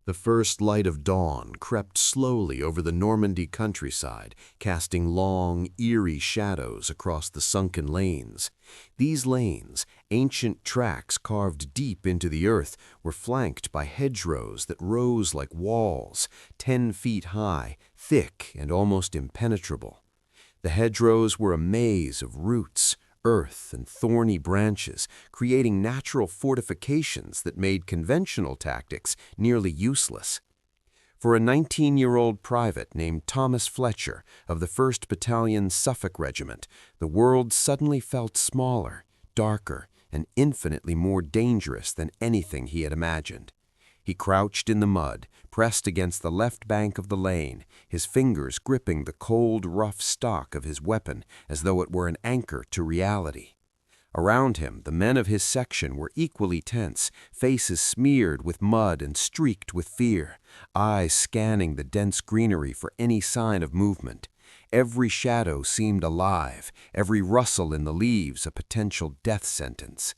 The first light of dawn crept slowly over the Normandy countryside, casting long, eerie shadows across the sunken lanes. These lanes, ancient tracks carved deep into the earth, were flanked by hedgerows that rose like walls, 10 feet high, thick and almost impenetrable. The hedgerows were a maze of roots, earth, and thorny branches, creating natural fortifications that made conventional tactics nearly useless. For a 19-year-old private named Thomas Fletcher of the 1st Battalion, Suffolk Regiment, the world suddenly felt smaller, darker, and infinitely more dangerous than anything he had imagined. He crouched in the mud, pressed against the left bank of the lane, his fingers gripping the cold, rough stock of his weapon as though it were an anchor to reality. Around him, the men of his section were equally tense, faces smeared with mud and streaked with fear, eyes scanning the dense greenery for any sign of movement. Every shadow seemed alive, every rustle in the leaves a potential death sentence.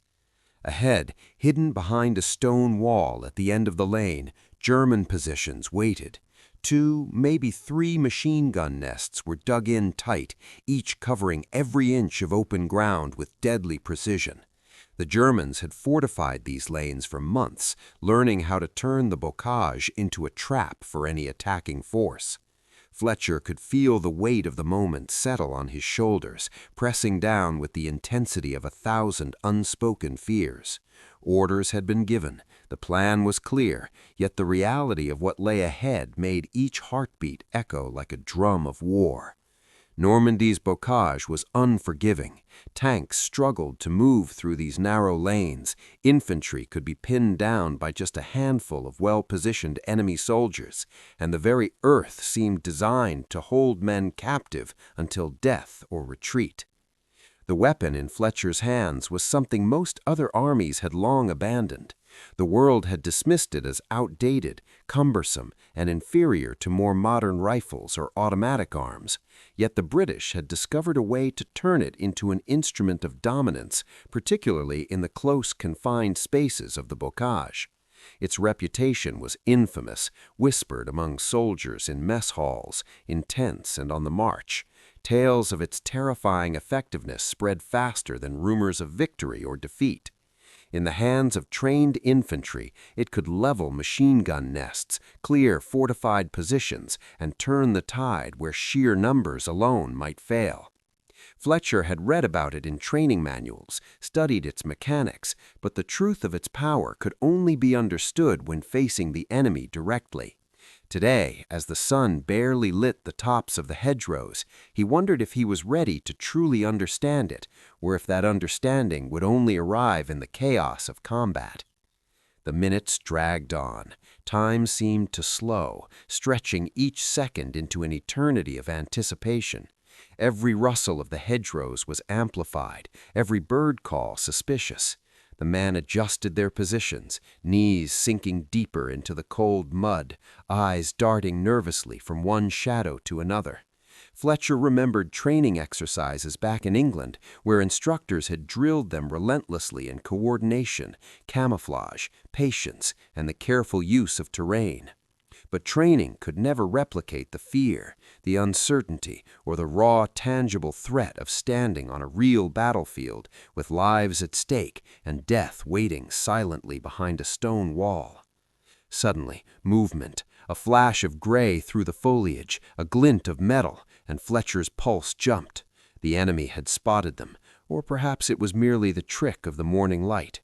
Ahead, hidden behind a stone wall at the end of the lane, German positions waited. 2, maybe 3 machine gun nests were dug in tight, each covering every inch of open ground with deadly precision. The Germans had fortified these lanes for months, learning how to turn the bocage into a trap for any attacking force. Fletcher could feel the weight of the moment settle on his shoulders, pressing down with the intensity of 1,000 unspoken fears. Orders had been given, the plan was clear, yet the reality of what lay ahead made each heartbeat echo like a drum of war. Normandy's bocage was unforgiving. Tanks struggled to move through these narrow lanes. Infantry could be pinned down by just a handful of well-positioned enemy soldiers, and the very earth seemed designed to hold men captive until death or retreat. The weapon in Fletcher's hands was something most other armies had long abandoned. The world had dismissed it as outdated, cumbersome, and inferior to more modern rifles or automatic arms. Yet the British had discovered a way to turn it into an instrument of dominance, particularly in the close, confined spaces of the bocage. Its reputation was infamous, whispered among soldiers in mess halls, in tents, and on the march. Tales of its terrifying effectiveness spread faster than rumors of victory or defeat. In the hands of trained infantry, it could level machine gun nests, clear fortified positions, and turn the tide where sheer numbers alone might fail. Fletcher had read about it in training manuals, studied its mechanics, but the truth of its power could only be understood when facing the enemy directly. Today, as the sun barely lit the tops of the hedgerows, he wondered if he was ready to truly understand it, or if that understanding would only arrive in the chaos of combat. The minutes dragged on. Time seemed to slow, stretching each second into an eternity of anticipation. Every rustle of the hedgerows was amplified, every bird call suspicious. The men adjusted their positions, knees sinking deeper into the cold mud, eyes darting nervously from one shadow to another. Fletcher remembered training exercises back in England where instructors had drilled them relentlessly in coordination, camouflage, patience, and the careful use of terrain. But training could never replicate the fear, the uncertainty, or the raw, tangible threat of standing on a real battlefield with lives at stake and death waiting silently behind a stone wall. Suddenly, movement, a flash of gray through the foliage, a glint of metal, and Fletcher's pulse jumped. The enemy had spotted them, or perhaps it was merely the trick of the morning light.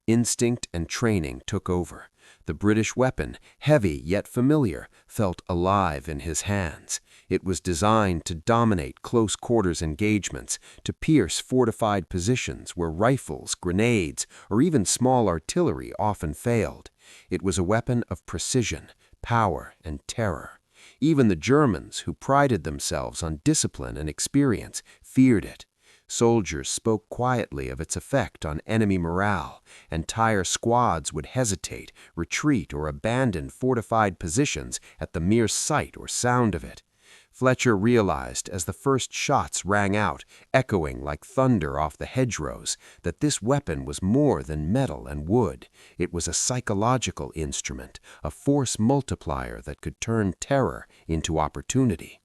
Instinct and training took over. The British weapon, heavy yet familiar, felt alive in his hands. It was designed to dominate close-quarters engagements, to pierce fortified positions where rifles, grenades, or even small artillery often failed. It was a weapon of precision, power, and terror. Even the Germans, who prided themselves on discipline and experience, feared it. Soldiers spoke quietly of its effect on enemy morale. Entire squads would hesitate, retreat, or abandon fortified positions at the mere sight or sound of it. Fletcher realized as the first shots rang out, echoing like thunder off the hedgerows, that this weapon was more than metal and wood. It was a psychological instrument, a force multiplier that could turn terror into opportunity.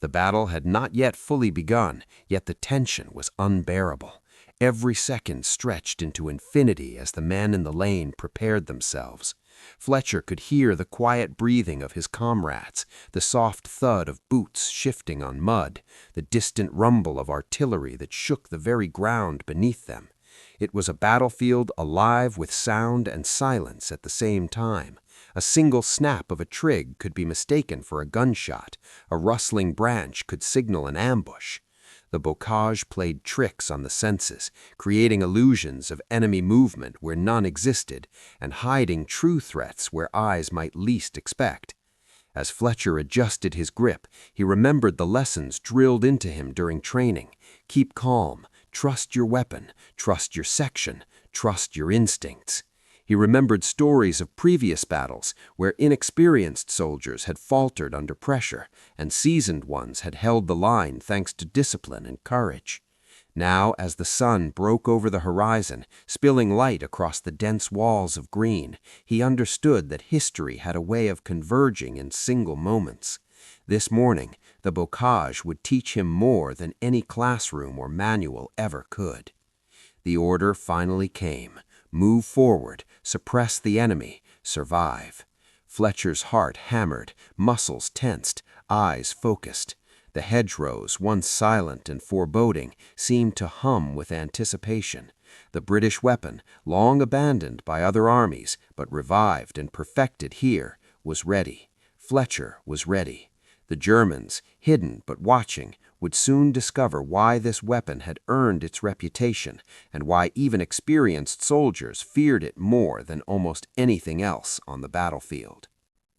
The battle had not yet fully begun, yet the tension was unbearable. Every second stretched into infinity as the men in the lane prepared themselves. Fletcher could hear the quiet breathing of his comrades, the soft thud of boots shifting on mud, the distant rumble of artillery that shook the very ground beneath them. It was a battlefield alive with sound and silence at the same time. A single snap of a trig could be mistaken for a gunshot. A rustling branch could signal an ambush. The bocage played tricks on the senses, creating illusions of enemy movement where none existed, and hiding true threats where eyes might least expect. As Fletcher adjusted his grip, he remembered the lessons drilled into him during training. Keep calm, trust your weapon, trust your section, trust your instincts. He remembered stories of previous battles where inexperienced soldiers had faltered under pressure and seasoned ones had held the line thanks to discipline and courage. Now, as the sun broke over the horizon, spilling light across the dense walls of green, he understood that history had a way of converging in single moments. This morning, the bocage would teach him more than any classroom or manual ever could. The order finally came. Move forward, suppress the enemy, survive. Fletcher's heart hammered, muscles tensed, eyes focused. The hedgerows, once silent and foreboding, seemed to hum with anticipation. The British weapon, long abandoned by other armies, but revived and perfected here, was ready. Fletcher was ready. The Germans, hidden but watching, would soon discover why this weapon had earned its reputation and why even experienced soldiers feared it more than almost anything else on the battlefield.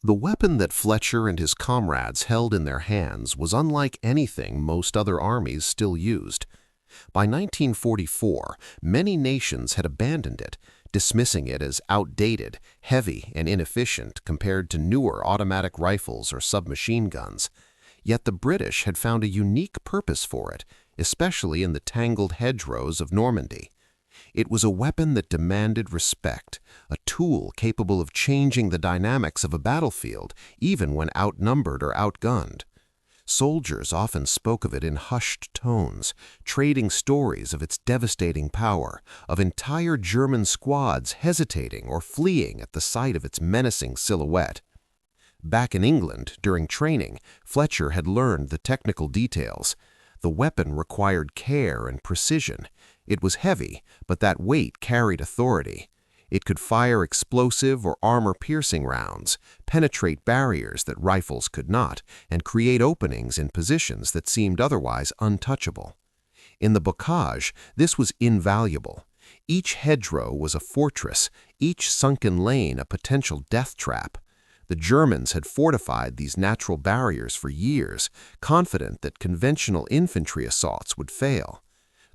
The weapon that Fletcher and his comrades held in their hands was unlike anything most other armies still used. By 1944, many nations had abandoned it, dismissing it as outdated, heavy, and inefficient compared to newer automatic rifles or submachine guns. Yet the British had found a unique purpose for it, especially in the tangled hedgerows of Normandy. It was a weapon that demanded respect, a tool capable of changing the dynamics of a battlefield, even when outnumbered or outgunned. Soldiers often spoke of it in hushed tones, trading stories of its devastating power, of entire German squads hesitating or fleeing at the sight of its menacing silhouette. Back in England, during training, Fletcher had learned the technical details. The weapon required care and precision. It was heavy, but that weight carried authority. It could fire explosive or armor-piercing rounds, penetrate barriers that rifles could not, and create openings in positions that seemed otherwise untouchable. In the bocage, this was invaluable. Each hedgerow was a fortress, each sunken lane a potential death trap. The Germans had fortified these natural barriers for years, confident that conventional infantry assaults would fail.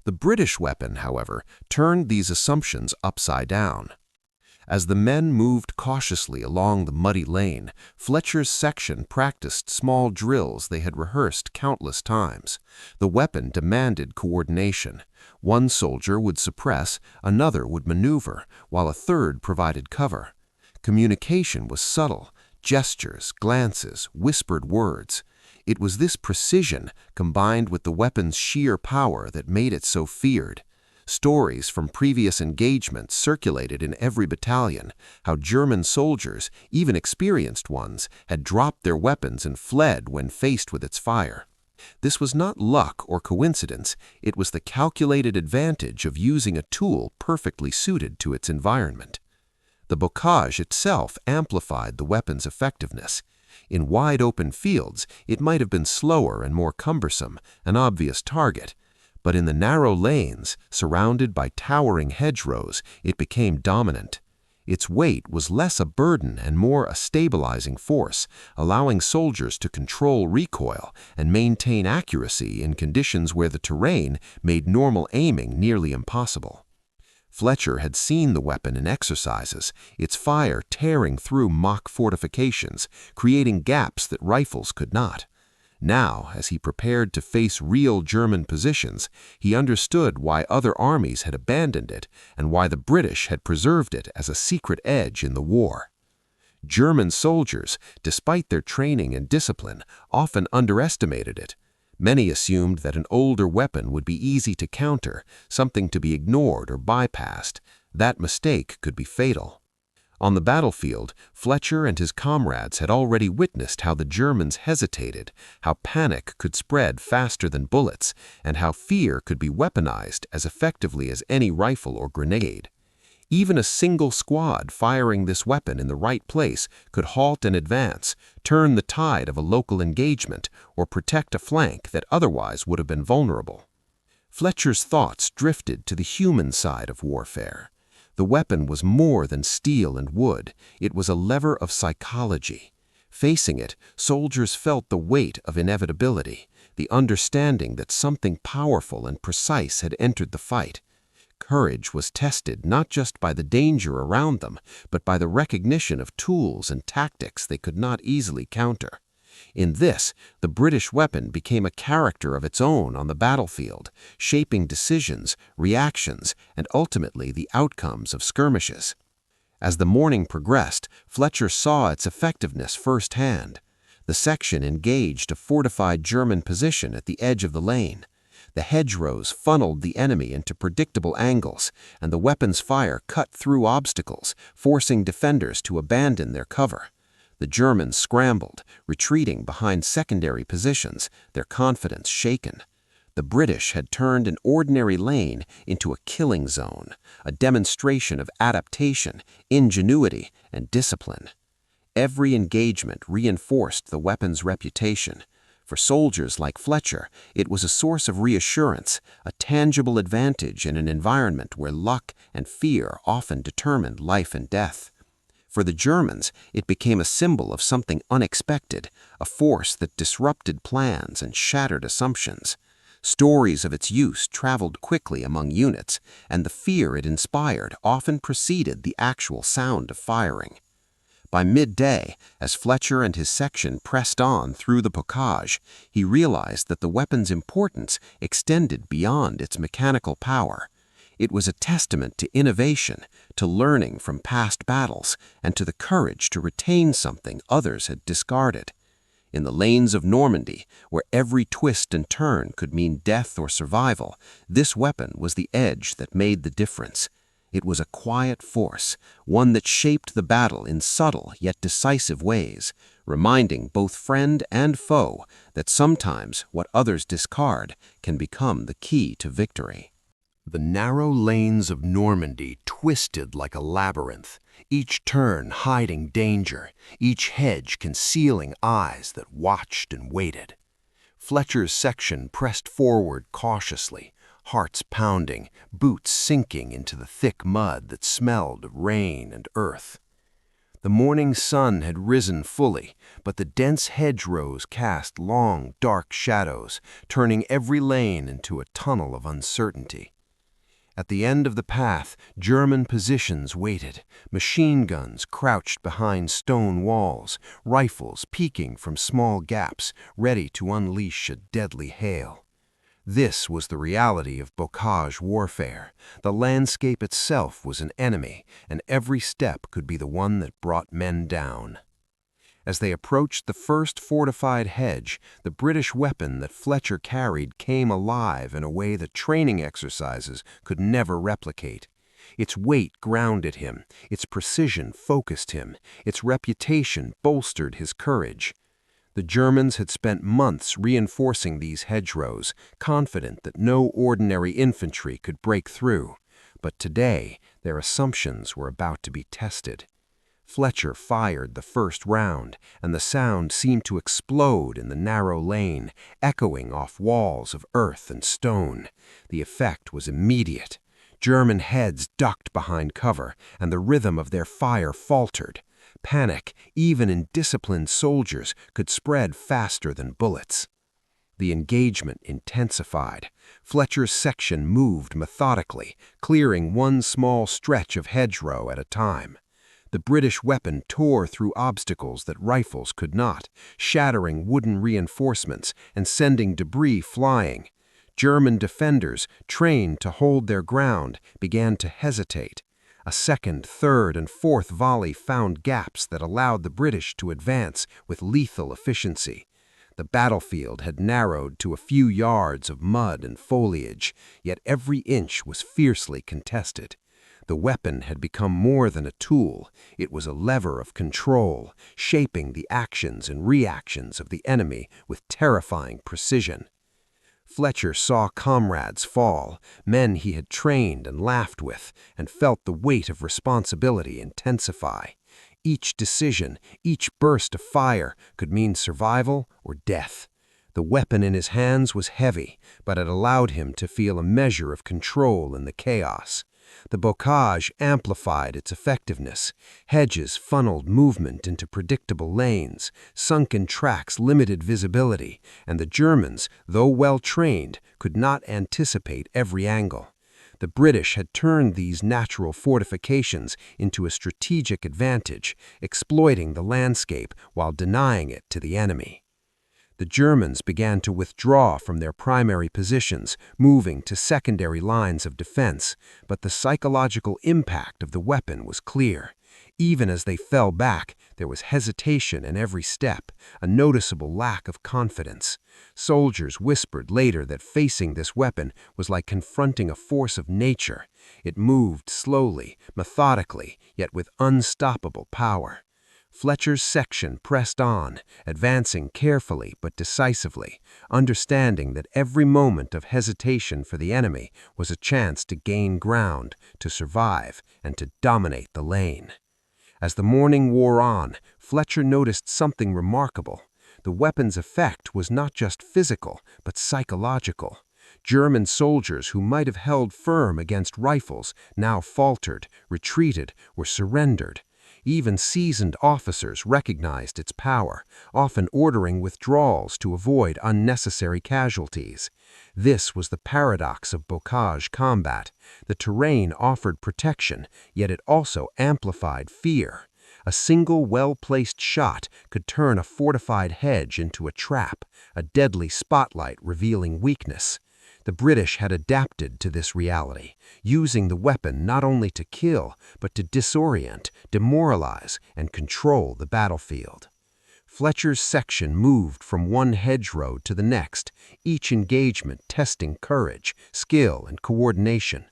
The British weapon, however, turned these assumptions upside down. As the men moved cautiously along the muddy lane, Fletcher's section practiced small drills they had rehearsed countless times. The weapon demanded coordination. One soldier would suppress, another would maneuver, while a third provided cover. Communication was subtle, gestures, glances, whispered words. It was this precision, combined with the weapon's sheer power, that made it so feared. Stories from previous engagements circulated in every battalion, how German soldiers, even experienced ones, had dropped their weapons and fled when faced with its fire. This was not luck or coincidence, it was the calculated advantage of using a tool perfectly suited to its environment. The bocage itself amplified the weapon's effectiveness. In wide-open fields, it might have been slower and more cumbersome, an obvious target. But in the narrow lanes, surrounded by towering hedgerows, it became dominant. Its weight was less a burden and more a stabilizing force, allowing soldiers to control recoil and maintain accuracy in conditions where the terrain made normal aiming nearly impossible. Fletcher had seen the weapon in exercises, its fire tearing through mock fortifications, creating gaps that rifles could not. Now, as he prepared to face real German positions, he understood why other armies had abandoned it and why the British had preserved it as a secret edge in the war. German soldiers, despite their training and discipline, often underestimated it. Many assumed that an older weapon would be easy to counter, something to be ignored or bypassed. That mistake could be fatal. On the battlefield, Fletcher and his comrades had already witnessed how the Germans hesitated, how panic could spread faster than bullets, and how fear could be weaponized as effectively as any rifle or grenade. Even a single squad firing this weapon in the right place could halt an advance, turn the tide of a local engagement, or protect a flank that otherwise would have been vulnerable. Fletcher's thoughts drifted to the human side of warfare. The weapon was more than steel and wood. It was a lever of psychology. Facing it, soldiers felt the weight of inevitability, the understanding that something powerful and precise had entered the fight. Courage was tested not just by the danger around them, but by the recognition of tools and tactics they could not easily counter. In this, the British weapon became a character of its own on the battlefield, shaping decisions, reactions, and ultimately the outcomes of skirmishes. As the morning progressed, Fletcher saw its effectiveness firsthand. The section engaged a fortified German position at the edge of the lane. The hedgerows funneled the enemy into predictable angles, and the weapon's fire cut through obstacles, forcing defenders to abandon their cover. The Germans scrambled, retreating behind secondary positions, their confidence shaken. The British had turned an ordinary lane into a killing zone, a demonstration of adaptation, ingenuity, and discipline. Every engagement reinforced the weapon's reputation. For soldiers like Fletcher, it was a source of reassurance, a tangible advantage in an environment where luck and fear often determined life and death. For the Germans, it became a symbol of something unexpected, a force that disrupted plans and shattered assumptions. Stories of its use traveled quickly among units, and the fear it inspired often preceded the actual sound of firing. By midday, as Fletcher and his section pressed on through the bocage, he realized that the weapon's importance extended beyond its mechanical power. It was a testament to innovation, to learning from past battles, and to the courage to retain something others had discarded. In the lanes of Normandy, where every twist and turn could mean death or survival, this weapon was the edge that made the difference. It was a quiet force, one that shaped the battle in subtle yet decisive ways, reminding both friend and foe that sometimes what others discard can become the key to victory. The narrow lanes of Normandy twisted like a labyrinth, each turn hiding danger, each hedge concealing eyes that watched and waited. Fletcher's section pressed forward cautiously, hearts pounding, boots sinking into the thick mud that smelled of rain and earth. The morning sun had risen fully, but the dense hedgerows cast long, dark shadows, turning every lane into a tunnel of uncertainty. At the end of the path, German positions waited, machine guns crouched behind stone walls, rifles peeking from small gaps, ready to unleash a deadly hail. This was the reality of bocage warfare. The landscape itself was an enemy, and every step could be the one that brought men down. As they approached the first fortified hedge, the British weapon that Fletcher carried came alive in a way that training exercises could never replicate. Its weight grounded him, its precision focused him, its reputation bolstered his courage. The Germans had spent months reinforcing these hedgerows, confident that no ordinary infantry could break through. But today, their assumptions were about to be tested. Fletcher fired the first round, and the sound seemed to explode in the narrow lane, echoing off walls of earth and stone. The effect was immediate. German heads ducked behind cover, and the rhythm of their fire faltered. Panic, even in disciplined soldiers, could spread faster than bullets. The engagement intensified. Fletcher's section moved methodically, clearing one small stretch of hedgerow at a time. The British weapon tore through obstacles that rifles could not, shattering wooden reinforcements and sending debris flying. German defenders, trained to hold their ground, began to hesitate. A second, third, and fourth volley found gaps that allowed the British to advance with lethal efficiency. The battlefield had narrowed to a few yards of mud and foliage, yet every inch was fiercely contested. The weapon had become more than a tool. It was a lever of control, shaping the actions and reactions of the enemy with terrifying precision. Fletcher saw comrades fall, men he had trained and laughed with, and felt the weight of responsibility intensify. Each decision, each burst of fire could mean survival or death. The weapon in his hands was heavy, but it allowed him to feel a measure of control in the chaos. The bocage amplified its effectiveness. Hedges funneled movement into predictable lanes, sunken tracks limited visibility, and the Germans, though well-trained, could not anticipate every angle. The British had turned these natural fortifications into a strategic advantage, exploiting the landscape while denying it to the enemy. The Germans began to withdraw from their primary positions, moving to secondary lines of defense, but the psychological impact of the weapon was clear. Even as they fell back, there was hesitation in every step, a noticeable lack of confidence. Soldiers whispered later that facing this weapon was like confronting a force of nature. It moved slowly, methodically, yet with unstoppable power. Fletcher's section pressed on, advancing carefully but decisively, understanding that every moment of hesitation for the enemy was a chance to gain ground, to survive, and to dominate the lane. As the morning wore on, Fletcher noticed something remarkable. The weapon's effect was not just physical, but psychological. German soldiers who might have held firm against rifles now faltered, retreated, or surrendered. Even seasoned officers recognized its power, often ordering withdrawals to avoid unnecessary casualties. This was the paradox of bocage combat. The terrain offered protection, yet it also amplified fear. A single well-placed shot could turn a fortified hedge into a trap, a deadly spotlight revealing weakness. The British had adapted to this reality, using the weapon not only to kill, but to disorient, demoralize, and control the battlefield. Fletcher's section moved from one hedgerow to the next, each engagement testing courage, skill, and coordination.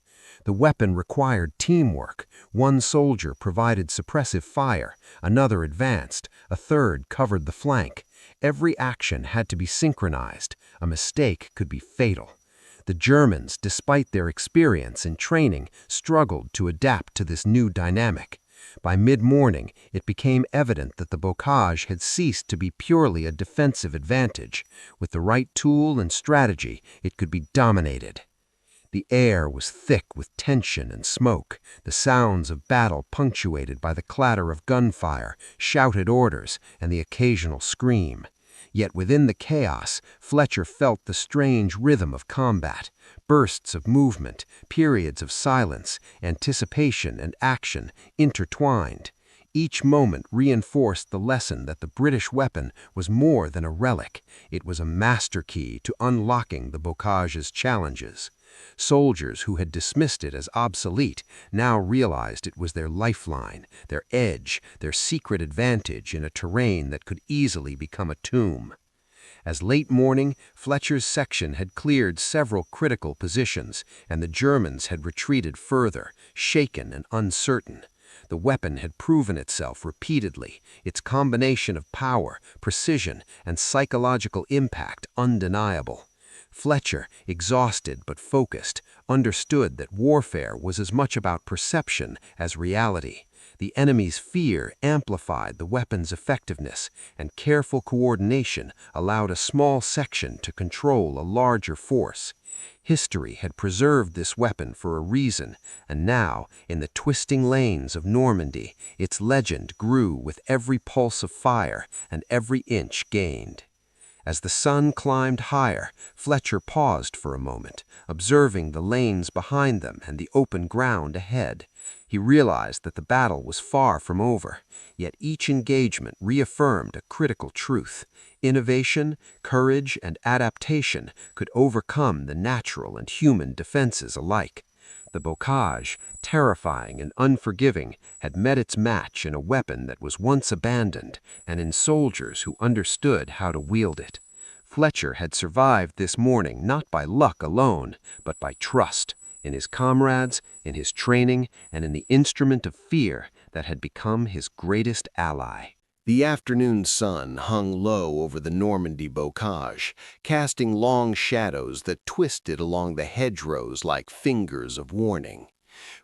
The weapon required teamwork. One soldier provided suppressive fire, another advanced, a third covered the flank. Every action had to be synchronized. A mistake could be fatal. The Germans, despite their experience and training, struggled to adapt to this new dynamic. By mid-morning, it became evident that the bocage had ceased to be purely a defensive advantage. With the right tool and strategy, it could be dominated. The air was thick with tension and smoke, the sounds of battle punctuated by the clatter of gunfire, shouted orders, and the occasional scream. Yet within the chaos, Fletcher felt the strange rhythm of combat, bursts of movement, periods of silence, anticipation and action intertwined. Each moment reinforced the lesson that the British weapon was more than a relic. It was a master key to unlocking the bocage's challenges. Soldiers who had dismissed it as obsolete now realized it was their lifeline, their edge, their secret advantage in a terrain that could easily become a tomb. As late morning, Fletcher's section had cleared several critical positions, and the Germans had retreated further, shaken and uncertain. The weapon had proven itself repeatedly, its combination of power, precision, and psychological impact undeniable. Fletcher, exhausted but focused, understood that warfare was as much about perception as reality. The enemy's fear amplified the weapon's effectiveness, and careful coordination allowed a small section to control a larger force. History had preserved this weapon for a reason, and now, in the twisting lanes of Normandy, its legend grew with every pulse of fire and every inch gained. As the sun climbed higher, Fletcher paused for a moment, observing the lanes behind them and the open ground ahead. He realized that the battle was far from over, yet each engagement reaffirmed a critical truth. Innovation, courage, and adaptation could overcome the natural and human defenses alike. The bocage, terrifying and unforgiving, had met its match in a weapon that was once abandoned and in soldiers who understood how to wield it. Fletcher had survived this morning not by luck alone, but by trust in his comrades, in his training, and in the instrument of fear that had become his greatest ally. The afternoon sun hung low over the Normandy bocage, casting long shadows that twisted along the hedgerows like fingers of warning.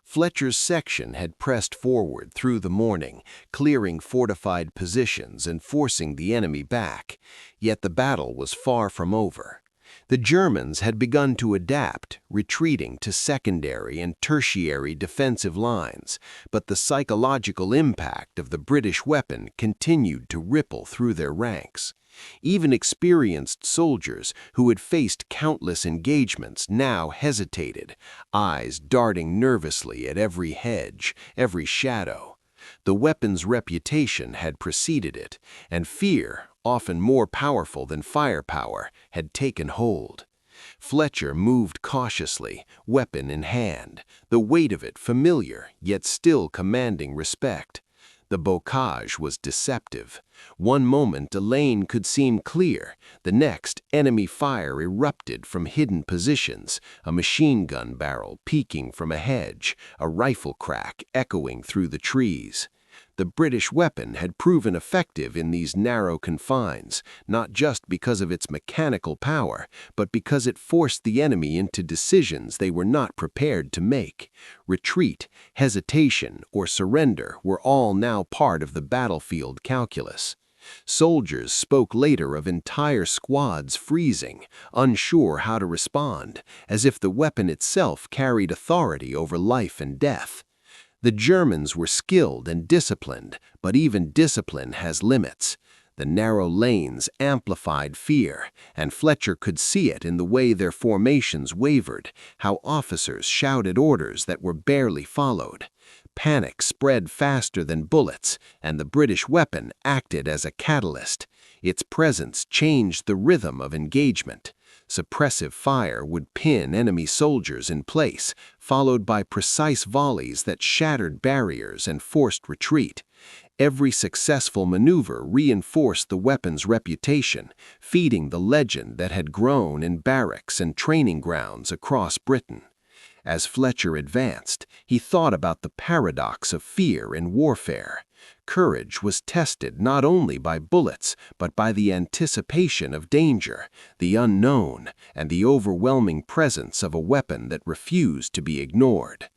Fletcher's section had pressed forward through the morning, clearing fortified positions and forcing the enemy back, yet the battle was far from over. The Germans had begun to adapt, retreating to secondary and tertiary defensive lines, but the psychological impact of the British weapon continued to ripple through their ranks. Even experienced soldiers who had faced countless engagements now hesitated, eyes darting nervously at every hedge, every shadow. The weapon's reputation had preceded it, and fear, often more powerful than firepower, had taken hold. Fletcher moved cautiously, weapon in hand, the weight of it familiar, yet still commanding respect. The bocage was deceptive. One moment a lane could seem clear, the next enemy fire erupted from hidden positions, a machine gun barrel peeking from a hedge, a rifle crack echoing through the trees. The British weapon had proven effective in these narrow confines, not just because of its mechanical power, but because it forced the enemy into decisions they were not prepared to make. Retreat, hesitation, or surrender were all now part of the battlefield calculus. Soldiers spoke later of entire squads freezing, unsure how to respond, as if the weapon itself carried authority over life and death. The Germans were skilled and disciplined, but even discipline has limits. The narrow lanes amplified fear, and Fletcher could see it in the way their formations wavered, how officers shouted orders that were barely followed. Panic spread faster than bullets, and the British weapon acted as a catalyst. Its presence changed the rhythm of engagement. Suppressive fire would pin enemy soldiers in place, followed by precise volleys that shattered barriers and forced retreat. Every successful maneuver reinforced the weapon's reputation, feeding the legend that had grown in barracks and training grounds across Britain. As Fletcher advanced, he thought about the paradox of fear in warfare. Courage was tested not only by bullets, but by the anticipation of danger, the unknown, and the overwhelming presence of a weapon that refused to be ignored.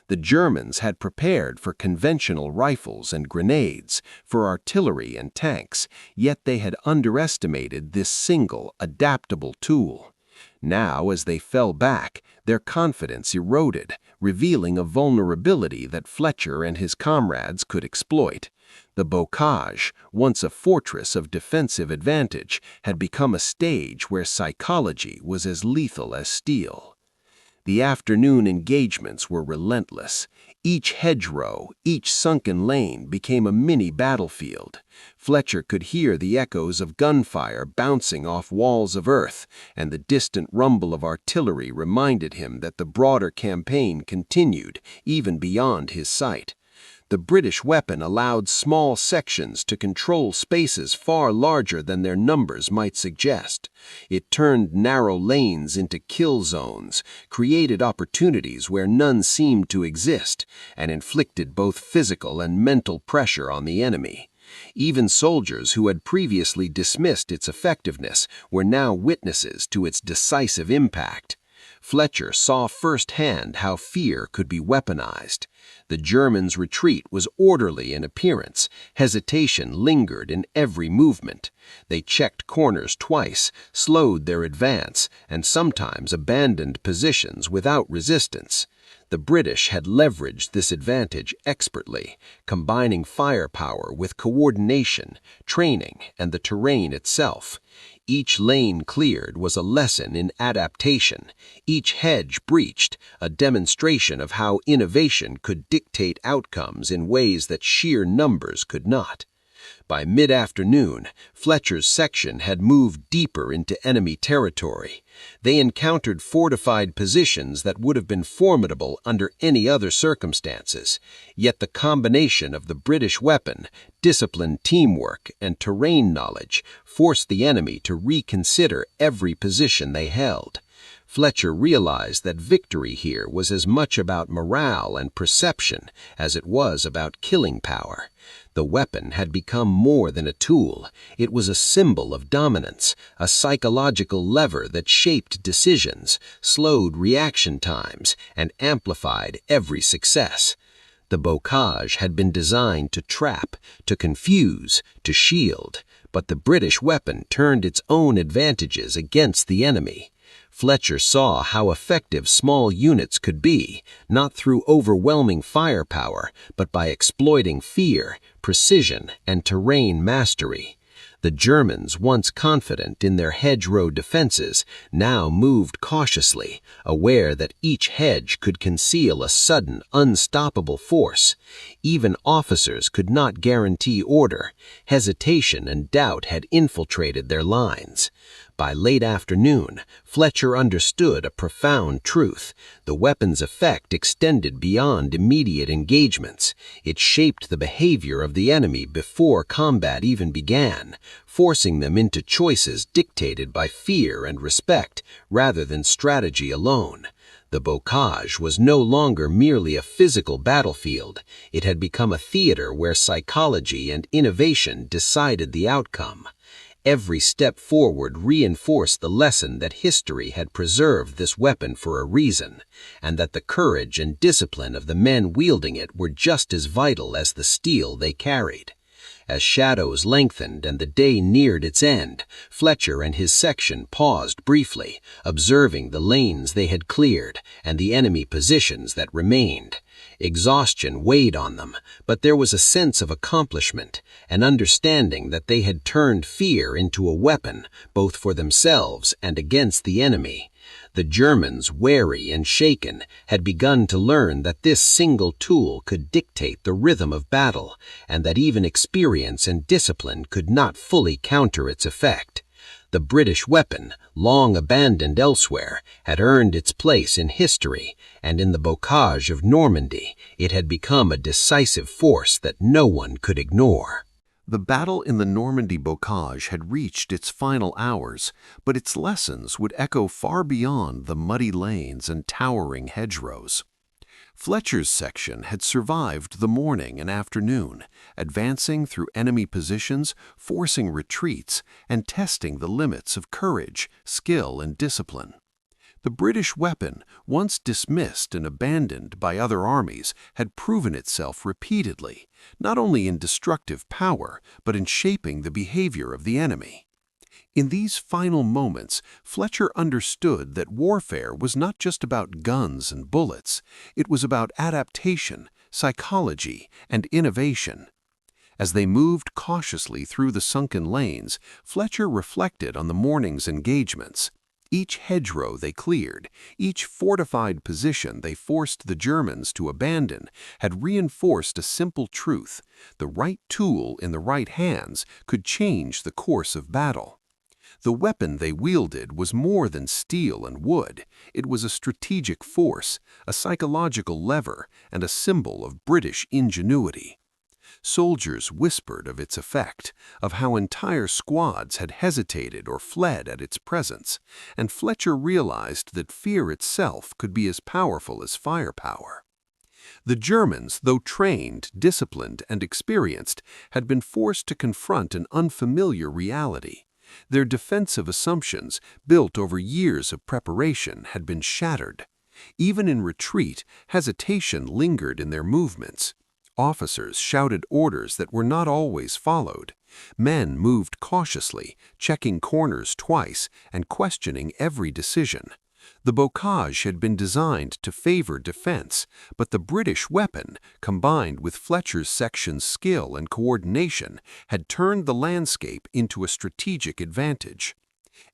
The Germans had prepared for conventional rifles and grenades, for artillery and tanks, yet they had underestimated this single, adaptable tool. Now, as they fell back, their confidence eroded, revealing a vulnerability that Fletcher and his comrades could exploit. The bocage, once a fortress of defensive advantage, had become a stage where psychology was as lethal as steel. The afternoon engagements were relentless. Each hedgerow, each sunken lane became a mini battlefield. Fletcher could hear the echoes of gunfire bouncing off walls of earth, and the distant rumble of artillery reminded him that the broader campaign continued, even beyond his sight. The British weapon allowed small sections to control spaces far larger than their numbers might suggest. It turned narrow lanes into kill zones, created opportunities where none seemed to exist, and inflicted both physical and mental pressure on the enemy. Even soldiers who had previously dismissed its effectiveness were now witnesses to its decisive impact. Fletcher saw firsthand how fear could be weaponized. The Germans' retreat was orderly in appearance. Hesitation lingered in every movement. They checked corners twice, slowed their advance, and sometimes abandoned positions without resistance. The British had leveraged this advantage expertly, combining firepower with coordination, training, and the terrain itself. Each lane cleared was a lesson in adaptation, each hedge breached a demonstration of how innovation could dictate outcomes in ways that sheer numbers could not. By mid-afternoon, Fletcher's section had moved deeper into enemy territory. They encountered fortified positions that would have been formidable under any other circumstances, yet the combination of the British weapon, disciplined teamwork, and terrain knowledge forced the enemy to reconsider every position they held. Fletcher realized that victory here was as much about morale and perception as it was about killing power. The weapon had become more than a tool. It was a symbol of dominance, a psychological lever that shaped decisions, slowed reaction times, and amplified every success. The bocage had been designed to trap, to confuse, to shield, but the British weapon turned its own advantages against the enemy. Fletcher saw how effective small units could be, not through overwhelming firepower, but by exploiting fear, precision, and terrain mastery. The Germans, once confident in their hedgerow defenses, now moved cautiously, aware that each hedge could conceal a sudden, unstoppable force. Even officers could not guarantee order. Hesitation and doubt had infiltrated their lines. By late afternoon, Fletcher understood a profound truth. The weapon's effect extended beyond immediate engagements. It shaped the behavior of the enemy before combat even began, forcing them into choices dictated by fear and respect rather than strategy alone. The bocage was no longer merely a physical battlefield. It had become a theater where psychology and innovation decided the outcome. Every step forward reinforced the lesson that history had preserved this weapon for a reason, and that the courage and discipline of the men wielding it were just as vital as the steel they carried. As shadows lengthened and the day neared its end, Fletcher and his section paused briefly, observing the lanes they had cleared and the enemy positions that remained. Exhaustion weighed on them, but there was a sense of accomplishment, an understanding that they had turned fear into a weapon, both for themselves and against the enemy. The Germans, wary and shaken, had begun to learn that this single tool could dictate the rhythm of battle, and that even experience and discipline could not fully counter its effect. The British weapon, long abandoned elsewhere, had earned its place in history, and in the bocage of Normandy, it had become a decisive force that no one could ignore. The battle in the Normandy bocage had reached its final hours, but its lessons would echo far beyond the muddy lanes and towering hedgerows. Fletcher's section had survived the morning and afternoon, advancing through enemy positions, forcing retreats, and testing the limits of courage, skill, and discipline. The British weapon, once dismissed and abandoned by other armies, had proven itself repeatedly, not only in destructive power, but in shaping the behavior of the enemy. In these final moments, Fletcher understood that warfare was not just about guns and bullets. It was about adaptation, psychology, and innovation. As they moved cautiously through the sunken lanes, Fletcher reflected on the morning's engagements. Each hedgerow they cleared, each fortified position they forced the Germans to abandon, had reinforced a simple truth: the right tool in the right hands could change the course of battle. The weapon they wielded was more than steel and wood. It was a strategic force, a psychological lever, and a symbol of British ingenuity. Soldiers whispered of its effect, of how entire squads had hesitated or fled at its presence, and Fletcher realized that fear itself could be as powerful as firepower. The Germans, though trained, disciplined, and experienced, had been forced to confront an unfamiliar reality. Their defensive assumptions, built over years of preparation, had been shattered. Even in retreat, hesitation lingered in their movements. Officers shouted orders that were not always followed. Men moved cautiously, checking corners twice and questioning every decision. The bocage had been designed to favor defense, but the British weapon, combined with Fletcher's section's skill and coordination, had turned the landscape into a strategic advantage.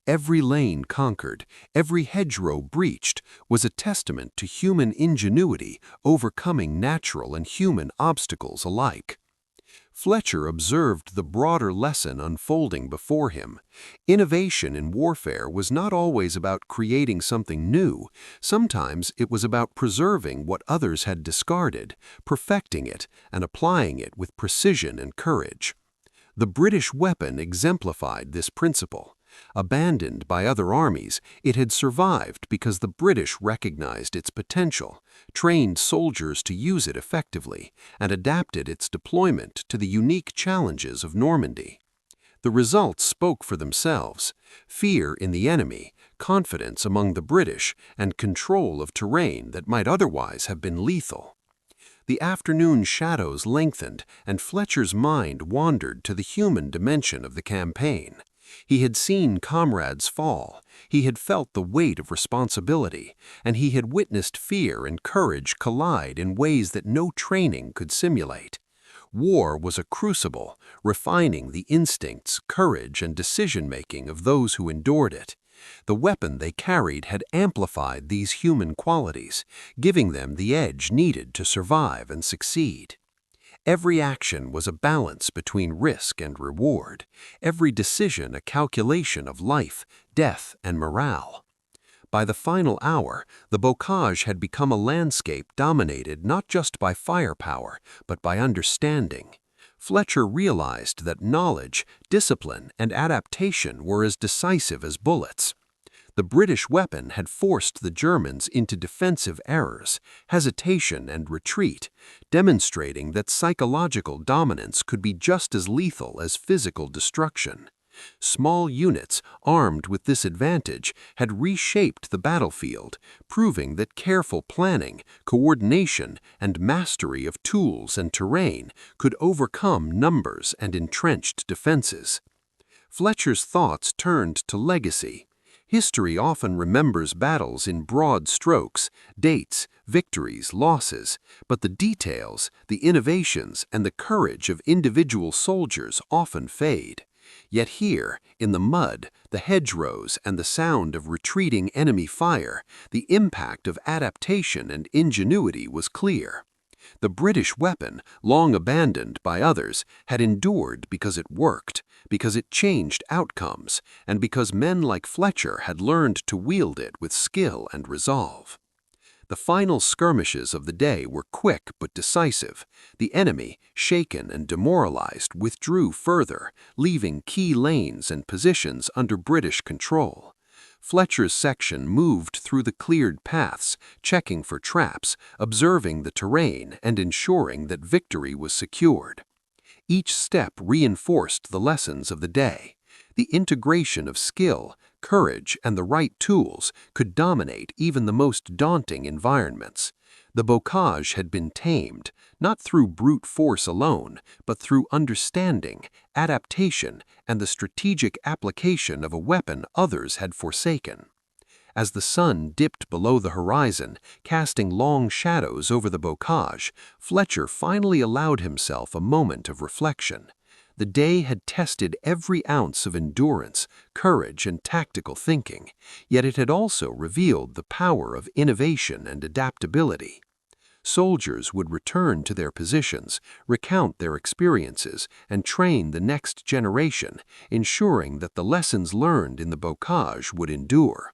Every lane conquered, every hedgerow breached, was a testament to human ingenuity overcoming natural and human obstacles alike. Fletcher observed the broader lesson unfolding before him. Innovation in warfare was not always about creating something new. Sometimes it was about preserving what others had discarded, perfecting it, and applying it with precision and courage. The British weapon exemplified this principle. Abandoned by other armies, it had survived because the British recognized its potential, trained soldiers to use it effectively, and adapted its deployment to the unique challenges of Normandy. The results spoke for themselves: fear in the enemy, confidence among the British, and control of terrain that might otherwise have been lethal. The afternoon shadows lengthened, and Fletcher's mind wandered to the human dimension of the campaign. He had seen comrades fall, he had felt the weight of responsibility, and he had witnessed fear and courage collide in ways that no training could simulate. War was a crucible, refining the instincts, courage, and decision-making of those who endured it. The weapon they carried had amplified these human qualities, giving them the edge needed to survive and succeed. Every action was a balance between risk and reward, every decision a calculation of life, death, and morale. By the final hour, the bocage had become a landscape dominated not just by firepower, but by understanding. Fletcher realized that knowledge, discipline, and adaptation were as decisive as bullets. The British weapon had forced the Germans into defensive errors, hesitation, and retreat, demonstrating that psychological dominance could be just as lethal as physical destruction. Small units, armed with this advantage, had reshaped the battlefield, proving that careful planning, coordination, and mastery of tools and terrain could overcome numbers and entrenched defenses. Fletcher's thoughts turned to legacy. History often remembers battles in broad strokes, dates, victories, losses, but the details, the innovations, and the courage of individual soldiers often fade. Yet here, in the mud, the hedgerows, and the sound of retreating enemy fire, the impact of adaptation and ingenuity was clear. The British weapon, long abandoned by others, had endured because it worked, because it changed outcomes, and because men like Fletcher had learned to wield it with skill and resolve. The final skirmishes of the day were quick but decisive. The enemy, shaken and demoralized, withdrew further, leaving key lanes and positions under British control. Fletcher's section moved through the cleared paths, checking for traps, observing the terrain, and ensuring that victory was secured. Each step reinforced the lessons of the day. The integration of skill, courage, and the right tools could dominate even the most daunting environments. The bocage had been tamed, not through brute force alone, but through understanding, adaptation, and the strategic application of a weapon others had forsaken. As the sun dipped below the horizon, casting long shadows over the bocage, Fletcher finally allowed himself a moment of reflection. The day had tested every ounce of endurance, courage, and tactical thinking, yet it had also revealed the power of innovation and adaptability. Soldiers would return to their positions, recount their experiences, and train the next generation, ensuring that the lessons learned in the bocage would endure.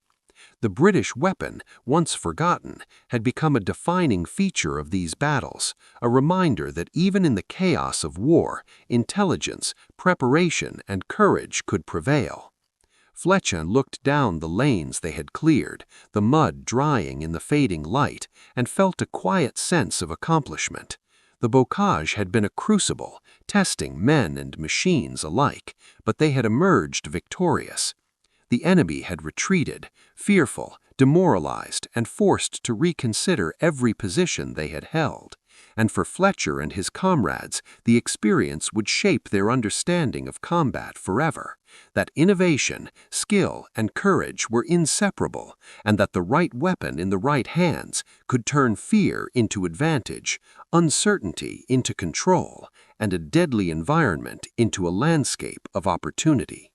The British weapon, once forgotten, had become a defining feature of these battles, a reminder that even in the chaos of war, intelligence, preparation, and courage could prevail. Fletcher looked down the lanes they had cleared, the mud drying in the fading light, and felt a quiet sense of accomplishment. The bocage had been a crucible, testing men and machines alike, but they had emerged victorious. The enemy had retreated, fearful, demoralized, and forced to reconsider every position they had held. And for Fletcher and his comrades, the experience would shape their understanding of combat forever, that innovation, skill, and courage were inseparable, and that the right weapon in the right hands could turn fear into advantage, uncertainty into control, and a deadly environment into a landscape of opportunity.